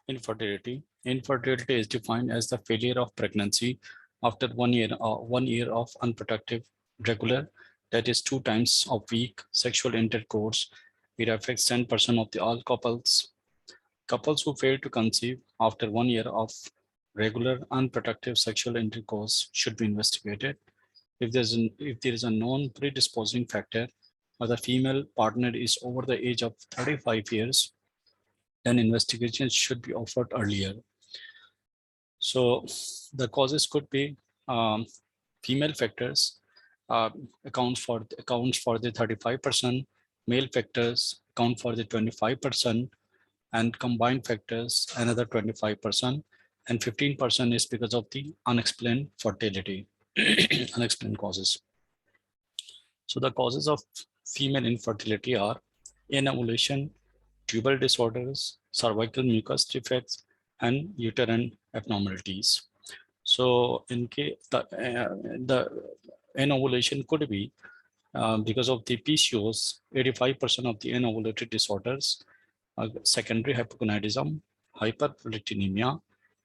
Infertility. Infertility is defined as the failure of pregnancy after 1 year of unprotected, regular, that is 2 times a week sexual intercourse. It affects 10% of the all couples. Couples who fail to conceive after 1 year of regular unprotected sexual intercourse should be investigated. If there is a known predisposing factor or the female partner is over the age of 35 years, then investigations should be offered earlier. So the causes could be um, female factors uh, accounts for the 35%, male factors account for the 25%, and combined factors another 25%, and 15% is because of the unexplained fertility, unexplained causes. So the causes of female infertility are anovulation, tubal disorders, cervical mucus defects, and uterine abnormalities. So in case the anovulation could be because of the PCOS, 85% of the anovulatory disorders, secondary hypogonadism, hyperprolactinemia,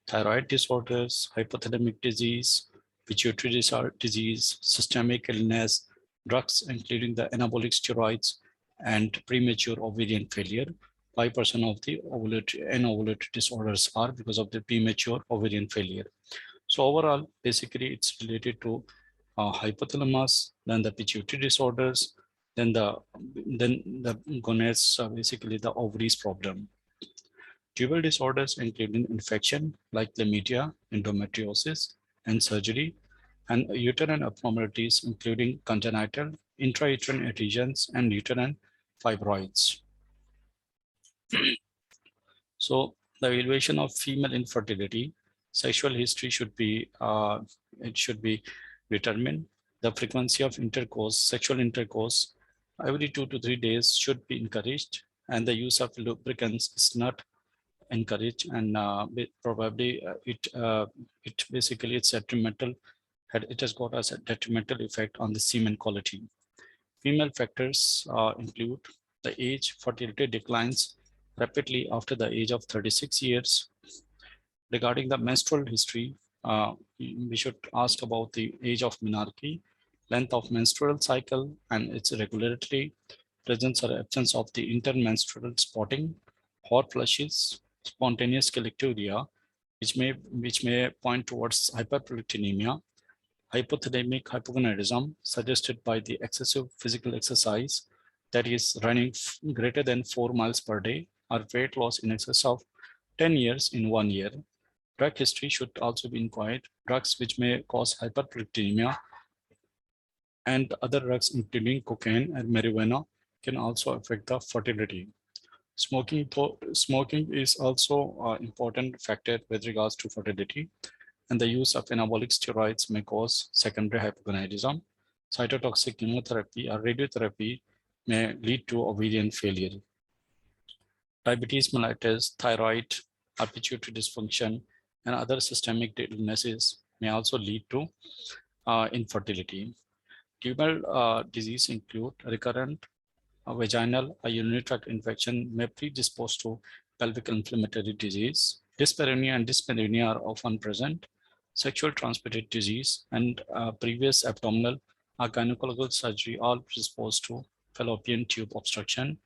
thyroid disorders, hypothalamic disease, pituitary disease, systemic illness, drugs including the anabolic steroids, and premature ovarian failure. 5% of the anovulatory disorders are because of the premature ovarian failure. So overall, basically, it's related to hypothalamus, then the pituitary disorders, then the gonads, basically the ovaries problem. Tubal disorders including infection like chlamydia, endometriosis, and surgery, and uterine abnormalities including congenital intrauterine adhesions and uterine fibroids. So the evaluation of female infertility, sexual history should be determined. The frequency of intercourse, sexual intercourse, every 2 to 3 days should be encouraged, and the use of lubricants is not encouraged, and probably it basically it's detrimental. It has got as a detrimental effect on the semen quality. Female factors include the age. Fertility declines rapidly after the age of 36 years. Regarding the menstrual history, we should ask about the age of menarche, length of menstrual cycle and its regularity, presence or absence of the intermenstrual spotting, hot flushes, spontaneous caliciuria, which may point towards hyperprolactinemia, hypothalamic hypogonadism suggested by the excessive physical exercise, that is running greater than 4 miles per day, or weight loss in excess of 10 years in 1 year. Drug history should also be inquired. Drugs which may cause hyperprolactinemia and other drugs including cocaine and marijuana can also affect the fertility. Smoking is also an important factor with regards to fertility, and the use of anabolic steroids may cause secondary hypogonadism. Cytotoxic chemotherapy or radiotherapy may lead to ovarian failure. Diabetes mellitus, thyroid, or pituitary dysfunction, and other systemic illnesses may also lead to infertility. Tubal disease include recurrent vaginal or urinary tract infection may predispose to pelvic inflammatory disease. Dyspareunia and dyspareunia are often present. Sexual transmitted disease and previous abdominal or gynecological surgery all predisposed to fallopian tube obstruction.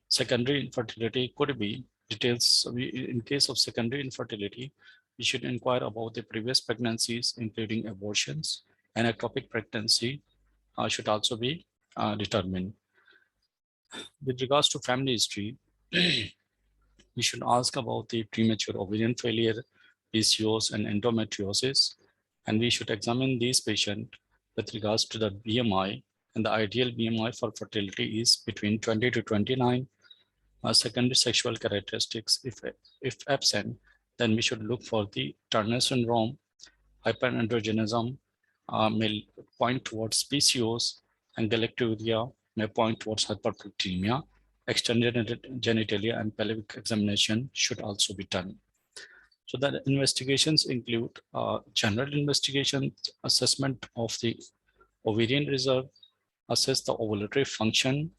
Secondary infertility could be details. In case of secondary infertility, we should inquire about the previous pregnancies, including abortions, and ectopic pregnancy should also be determined. With regards to family history, we should ask about the premature ovarian failure, PCOS, and endometriosis, and we should examine these patients with regards to the BMI, and the ideal BMI for fertility is between 20 to 29. Secondary sexual characteristics, if absent, then we should look for the Turner syndrome. Hyperandrogenism may point towards PCOS, and galacturia may point towards hyperprolactinemia. Extended genitalia and pelvic examination should also be done. So the investigations include general investigation, assessment of the ovarian reserve, assess the ovulatory function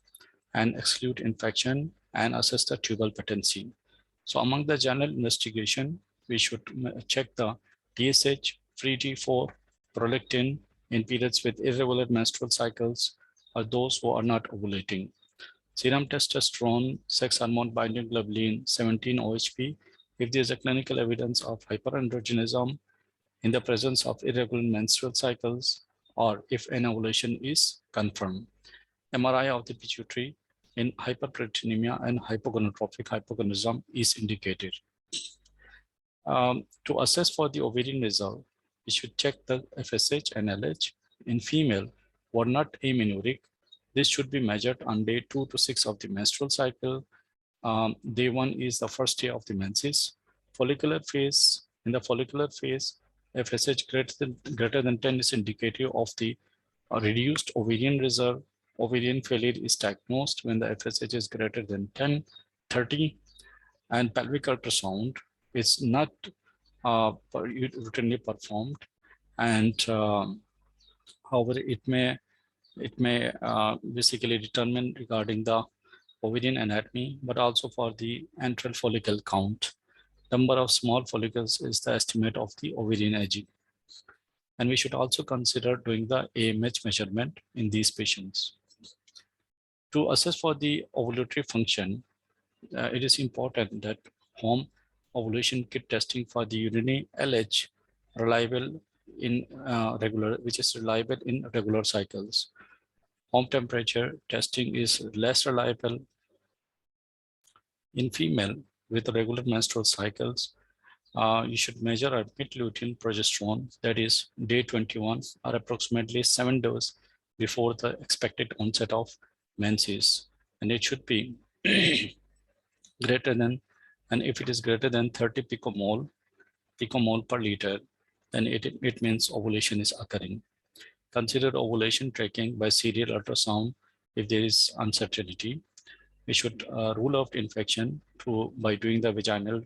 and exclude infection, and assess the tubal patency. So among the general investigation, we should check the TSH, free T4, prolactin in periods with irregular menstrual cycles or those who are not ovulating. Serum testosterone, sex hormone binding globulin, 17 OHP, if there is a clinical evidence of hyperandrogenism in the presence of irregular menstrual cycles, or if an ovulation is confirmed. MRI of the pituitary in hyperprolactinemia and hypogonadotrophic hypogonadism is indicated. To assess for the ovarian result, we should check the FSH and LH in female who are not amenorrheic. This should be measured on day 2 to 6 of the menstrual cycle. Day 1 is the first day of the menses. Follicular phase, in the follicular phase, FSH greater than 10 is indicative of the reduced ovarian reserve. Ovarian failure is diagnosed when the FSH is greater than 10, 30, and pelvic ultrasound is not routinely performed, and however it may basically determine regarding the ovarian anatomy, but also for the antral follicle count. Number of small follicles is the estimate of the ovarian aging. And we should also consider doing the AMH measurement in these patients. To assess for the ovulatory function, it is important that home ovulation kit testing for the urinary LH reliable in which is reliable in regular cycles. Home temperature testing is less reliable in female with regular menstrual cycles. You should measure a mid-luteal progesterone, that is day 21 or approximately 7 days before the expected onset of menses, and it should be greater than, and if it is greater than 30 picomole per liter, then it means ovulation is occurring. Consider ovulation tracking by serial ultrasound if there is uncertainty. We should rule out infection by doing the vaginal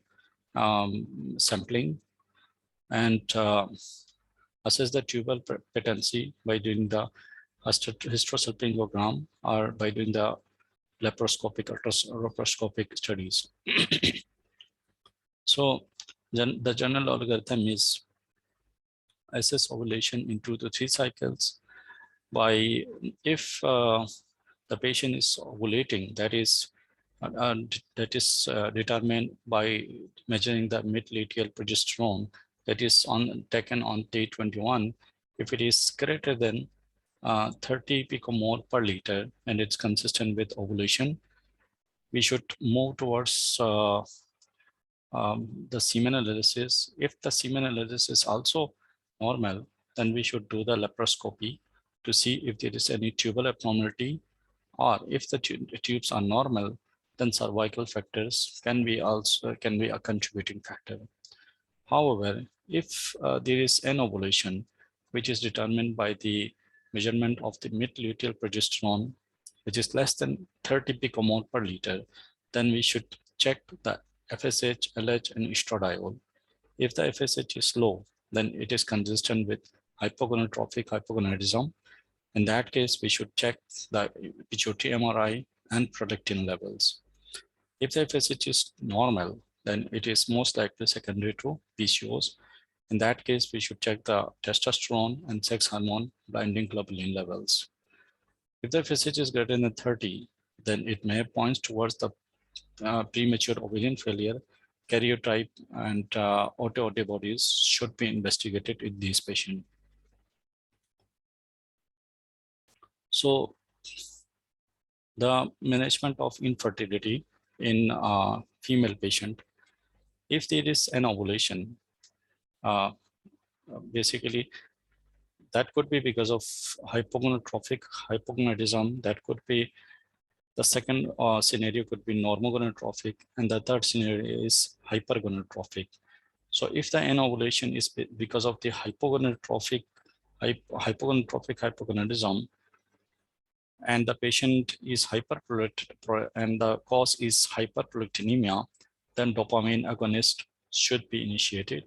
sampling, and assess the tubal patency by doing the hysterosalpingogram or by doing the laparoscopic studies. So the general algorithm is assess ovulation in 2 to 3 cycles by, if the patient is ovulating, that is determined by measuring the mid-luteal progesterone, that is taken on day 21. If it is greater than 30 picomole per liter and it's consistent with ovulation, we should move towards the semen analysis. If the semen analysis is also normal, then we should do the laparoscopy to see if there is any tubal abnormality, or if the tubes are normal, then cervical factors can be a contributing factor. However, if there is an ovulation, which is determined by the measurement of the mid-luteal progesterone, which is less than 30 picomole per liter, then we should check the FSH, LH, and estradiol. If the FSH is low, then it is consistent with hypogonadotrophic hypogonadism. In that case, we should check the pituitary MRI and prolactin levels. If the FSH is normal, then it is most likely secondary to PCOS. In that case, we should check the testosterone and sex hormone binding globulin levels. If the FSH is greater than 30, then it may point towards the premature ovarian failure. Karyotype and autoantibodies should be investigated in these patients. So the management of infertility in a female patient, if there is an ovulation, basically that could be because of hypogonadotrophic hypogonadism. That could be the second scenario, could be normogonadotrophic, and the third scenario is hypergonadotrophic. So if the anovulation is because of the hypogonadotrophic hypogonadism, and the patient is hyperprolactic and the cause is hyperprolactinemia, then dopamine agonist should be initiated.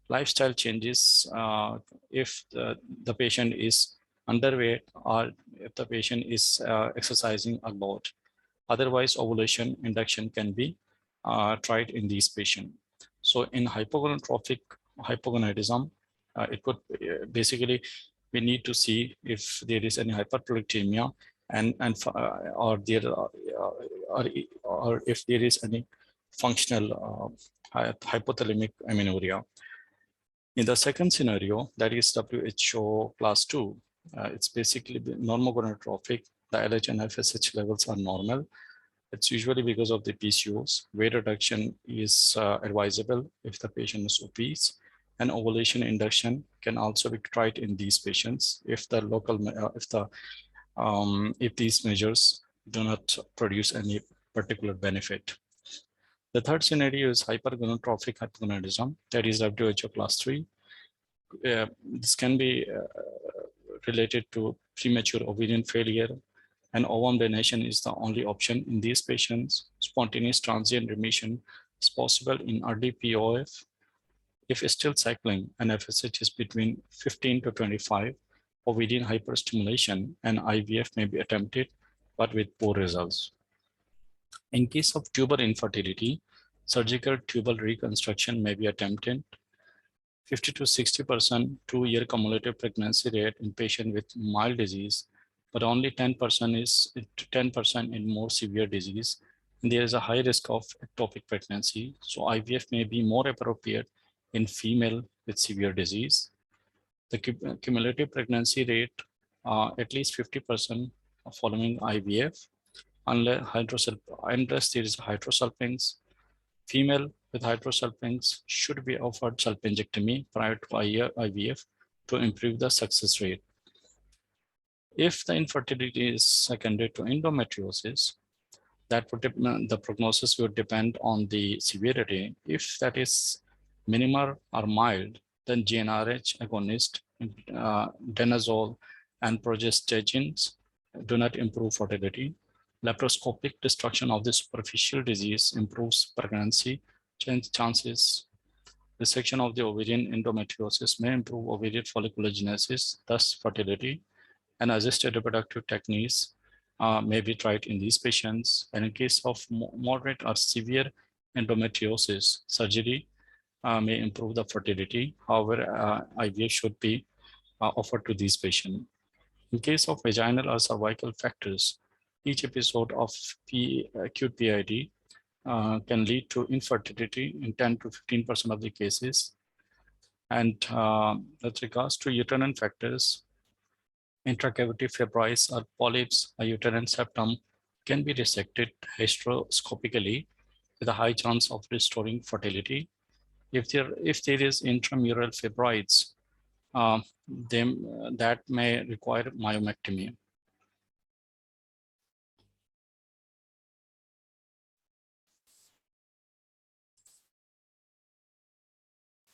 Lifestyle changes, if the patient is underweight or if the patient is exercising a lot. Otherwise, ovulation induction can be tried in these patients. So in hypogonadism, it could basically we need to see if there is any hyperprolactinemia or there or if there is any functional hypothalamic amenorrhea. In the second scenario, that is WHO class 2, it's basically normogonadotrophic. The LH and FSH levels are normal. It's usually because of the PCOS. Weight reduction is advisable if the patient is obese, and ovulation induction can also be tried in these patients if the if these measures do not produce any particular benefit. The third scenario is hypergonadotrophic hypogonadism, that is WHO class 3. This can be related to premature ovarian failure, and ovum donation is the only option in these patients. Spontaneous transient remission is possible in early POF. If still cycling and FSH is between 15 to 25, ovarian hyperstimulation and IVF may be attempted, but with poor results. In case of tubal infertility, surgical tubal reconstruction may be attempted. 50 to 60% 2-year cumulative pregnancy rate in patients with mild disease, but only 10% in more severe disease. And there is a high risk of ectopic pregnancy, so IVF may be more appropriate in female with severe disease. The cumulative pregnancy rate, at least 50% following IVF, unless there is hydrosalpinx. Female with hydrosalpinx should be offered salpingectomy prior to IVF to improve the success rate. If the infertility is secondary to endometriosis, that would the prognosis would depend on the severity. If that is minimal or mild, then GnRH agonist, danazol, and progestagens do not improve fertility. Laparoscopic destruction of the superficial disease improves pregnancy chances. Resection of the ovarian endometriosis may improve ovarian folliculogenesis, thus fertility, and assisted reproductive techniques may be tried in these patients. And in case of moderate or severe endometriosis, surgery may improve the fertility. However, IVF should be offered to these patients. In case of vaginal or cervical factors, each episode of acute PID can lead to infertility in 10 to 15% of the cases. And with regards to uterine factors, intracavity fibroids or polyps or uterine septum can be resected hysteroscopically with a high chance of restoring fertility. If there is intramural fibroids, that may require myomectomy.